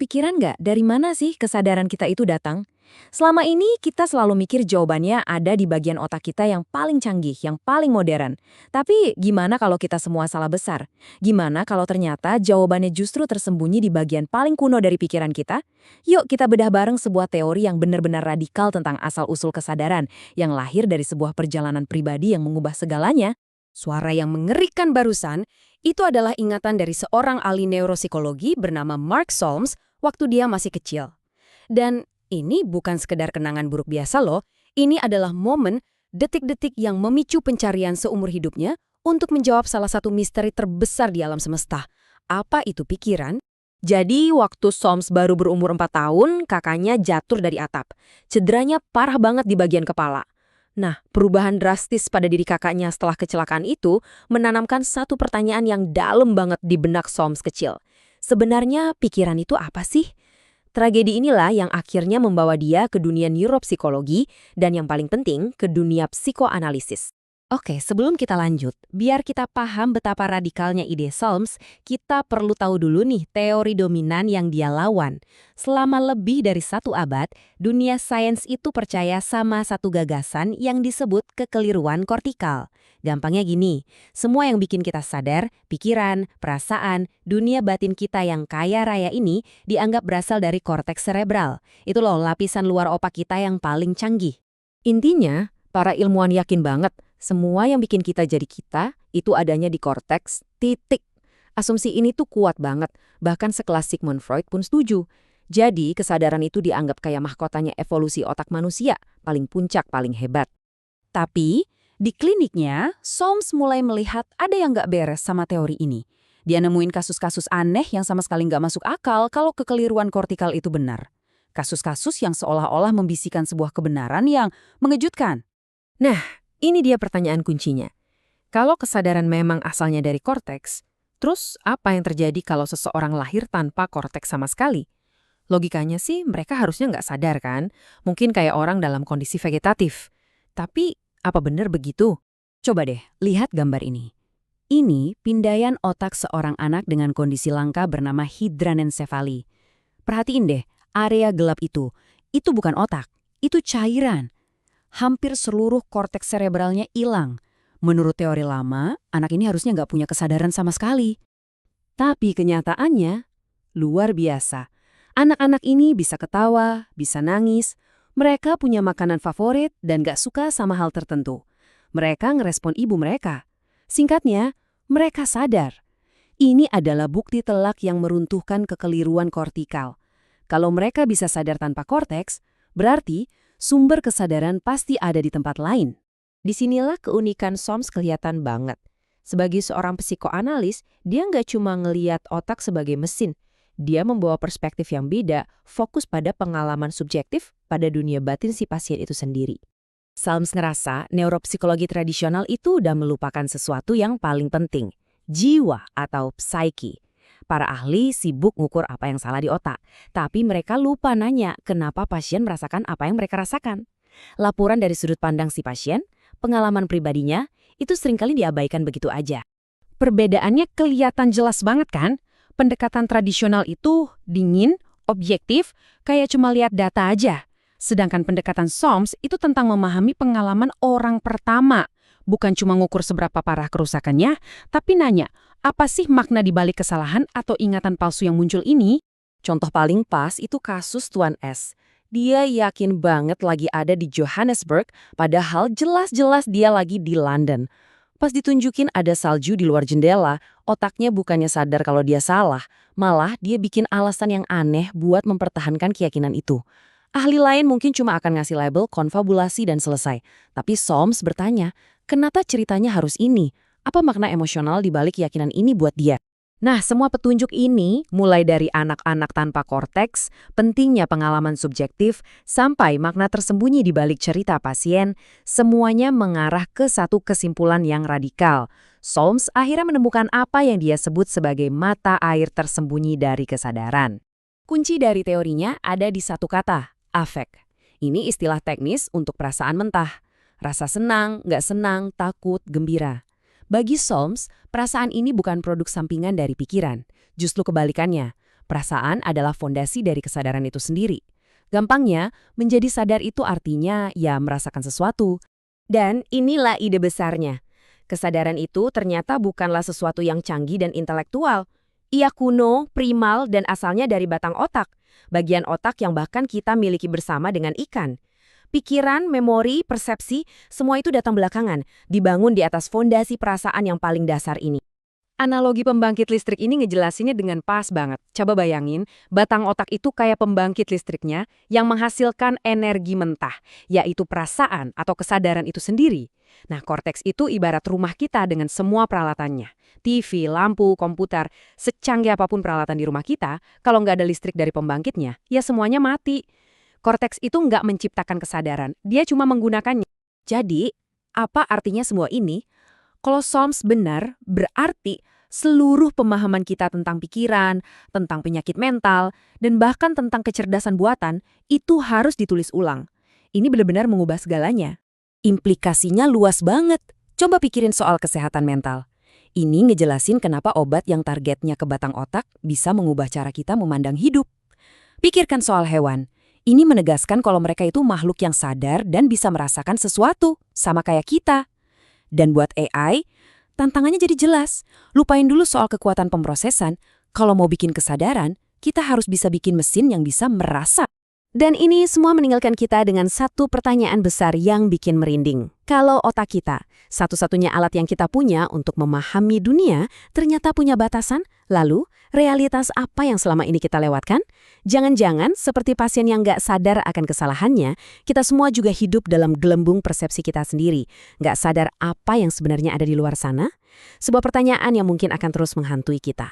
kepikiran nggak dari mana sih kesadaran kita itu datang? Selama ini kita selalu mikir jawabannya ada di bagian otak kita yang paling canggih, yang paling modern. Tapi gimana kalau kita semua salah besar? Gimana kalau ternyata jawabannya justru tersembunyi di bagian paling kuno dari pikiran kita? Yuk kita bedah bareng sebuah teori yang benar-benar radikal tentang asal-usul kesadaran, yang lahir dari sebuah perjalanan pribadi yang mengubah segalanya. Suara yang mengerikan barusan itu adalah ingatan dari seorang ahli neuropsikologi bernama Mark Solms waktu dia masih kecil. Dan ini bukan sekedar kenangan buruk biasa loh, ini adalah momen, detik-detik yang memicu pencarian seumur hidupnya untuk menjawab salah satu misteri terbesar di alam semesta. Apa itu pikiran? Jadi waktu Soms baru berumur 4 tahun, kakaknya jatuh dari atap. Cederanya parah banget di bagian kepala. Nah, perubahan drastis pada diri kakaknya setelah kecelakaan itu menanamkan satu pertanyaan yang dalam banget di benak Soms kecil. Sebenarnya pikiran itu apa sih? Tragedi inilah yang akhirnya membawa dia ke dunia neuropsikologi dan yang paling penting ke dunia psikoanalisis. Oke, sebelum kita lanjut, biar kita paham betapa radikalnya ide Solms, kita perlu tahu dulu nih teori dominan yang dia lawan. Selama lebih dari 1 abad, dunia sains itu percaya sama satu gagasan yang disebut kekeliruan kortikal. Gampangnya gini, semua yang bikin kita sadar, pikiran, perasaan, dunia batin kita yang kaya raya ini dianggap berasal dari korteks cerebral. Itu loh lapisan luar otak kita yang paling canggih. Intinya, para ilmuwan yakin banget, semua yang bikin kita jadi kita, itu adanya di korteks, titik. Asumsi ini tuh kuat banget, bahkan sekelas Sigmund Freud pun setuju. Jadi, kesadaran itu dianggap kayak mahkotanya evolusi otak manusia, paling puncak, paling hebat. Tapi, di kliniknya, Solms mulai melihat ada yang nggak beres sama teori ini. Dia nemuin kasus-kasus aneh yang sama sekali nggak masuk akal kalau kekeliruan kortikal itu benar. Kasus-kasus yang seolah-olah membisikkan sebuah kebenaran yang mengejutkan. Nah, ini dia pertanyaan kuncinya. Kalau kesadaran memang asalnya dari korteks, terus apa yang terjadi kalau seseorang lahir tanpa korteks sama sekali? Logikanya sih mereka harusnya nggak sadar kan? Mungkin kayak orang dalam kondisi vegetatif. Tapi apa benar begitu? Coba deh, lihat gambar ini. Ini pindaian otak seorang anak dengan kondisi langka bernama hidranensefali. Perhatiin deh, area gelap itu. Itu bukan otak, itu cairan. Hampir seluruh korteks cerebralnya hilang. Menurut teori lama, anak ini harusnya nggak punya kesadaran sama sekali. Tapi kenyataannya luar biasa. Anak-anak ini bisa ketawa, bisa nangis. Mereka punya makanan favorit dan nggak suka sama hal tertentu. Mereka ngerespon ibu mereka. Singkatnya, mereka sadar. Ini adalah bukti telak yang meruntuhkan kekeliruan kortikal. Kalau mereka bisa sadar tanpa korteks, berarti sumber kesadaran pasti ada di tempat lain. Disinilah keunikan Solms kelihatan banget. Sebagai seorang psikoanalis, dia nggak cuma ngeliat otak sebagai mesin. Dia membawa perspektif yang beda, fokus pada pengalaman subjektif pada dunia batin si pasien itu sendiri. Solms ngerasa neuropsikologi tradisional itu udah melupakan sesuatu yang paling penting, jiwa atau psyche. Para ahli sibuk ngukur apa yang salah di otak, tapi mereka lupa nanya kenapa pasien merasakan apa yang mereka rasakan. Laporan dari sudut pandang si pasien, pengalaman pribadinya, itu seringkali diabaikan begitu aja. Perbedaannya kelihatan jelas banget kan? Pendekatan tradisional itu dingin, objektif, kayak cuma lihat data aja. Sedangkan pendekatan Solms itu tentang memahami pengalaman orang pertama. Bukan cuma ngukur seberapa parah kerusakannya, tapi nanya, apa sih makna di balik kesalahan atau ingatan palsu yang muncul ini? Contoh paling pas itu kasus Tuan S. Dia yakin banget lagi ada di Johannesburg, padahal jelas-jelas dia lagi di London. Pas ditunjukin ada salju di luar jendela, otaknya bukannya sadar kalau dia salah, malah dia bikin alasan yang aneh buat mempertahankan keyakinan itu. Ahli lain mungkin cuma akan ngasih label konfabulasi dan selesai. Tapi Solms bertanya, kenapa ceritanya harus ini? Apa makna emosional di balik keyakinan ini buat dia? Nah, semua petunjuk ini, mulai dari anak-anak tanpa korteks, pentingnya pengalaman subjektif, sampai makna tersembunyi di balik cerita pasien, semuanya mengarah ke satu kesimpulan yang radikal. Solms akhirnya menemukan apa yang dia sebut sebagai mata air tersembunyi dari kesadaran. Kunci dari teorinya ada di satu kata, afek. Ini istilah teknis untuk perasaan mentah. Rasa senang, nggak senang, takut, gembira. Bagi Solms, perasaan ini bukan produk sampingan dari pikiran. Justru kebalikannya, Perasaan adalah fondasi dari kesadaran itu sendiri. Gampangnya, menjadi sadar itu artinya ya merasakan sesuatu. Dan inilah ide besarnya. Kesadaran itu ternyata bukanlah sesuatu yang canggih dan intelektual. Ia kuno, primal, dan asalnya dari batang otak. Bagian otak yang bahkan kita miliki bersama dengan ikan. Pikiran, memori, persepsi, semua itu datang belakangan, dibangun di atas fondasi perasaan yang paling dasar ini. Analogi pembangkit listrik ini ngejelasinnya dengan pas banget. Coba bayangin, batang otak itu kayak pembangkit listriknya yang menghasilkan energi mentah, yaitu perasaan atau kesadaran itu sendiri. Nah, korteks itu ibarat rumah kita dengan semua peralatannya. TV, lampu, komputer, secanggih apapun peralatan di rumah kita, kalau nggak ada listrik dari pembangkitnya, ya semuanya mati. Korteks itu nggak menciptakan kesadaran, dia cuma menggunakannya. Jadi, apa artinya semua ini? Kalau Solms benar, berarti seluruh pemahaman kita tentang pikiran, tentang penyakit mental, dan bahkan tentang kecerdasan buatan, itu harus ditulis ulang. Ini benar-benar mengubah segalanya. Implikasinya luas banget. Coba pikirin soal kesehatan mental. Ini ngejelasin kenapa obat yang targetnya ke batang otak bisa mengubah cara kita memandang hidup. Pikirkan soal hewan. Ini menegaskan kalau mereka itu makhluk yang sadar dan bisa merasakan sesuatu, sama kayak kita. Dan buat AI, tantangannya jadi jelas. Lupain dulu soal kekuatan pemrosesan. Kalau mau bikin kesadaran, kita harus bisa bikin mesin yang bisa merasa. Dan ini semua meninggalkan kita dengan satu pertanyaan besar yang bikin merinding. Kalau otak kita, satu-satunya alat yang kita punya untuk memahami dunia, ternyata punya batasan, lalu realitas apa yang selama ini kita lewatkan? Jangan-jangan seperti pasien yang nggak sadar akan kesalahannya, kita semua juga hidup dalam gelembung persepsi kita sendiri. Nggak sadar apa yang sebenarnya ada di luar sana? Sebuah pertanyaan yang mungkin akan terus menghantui kita.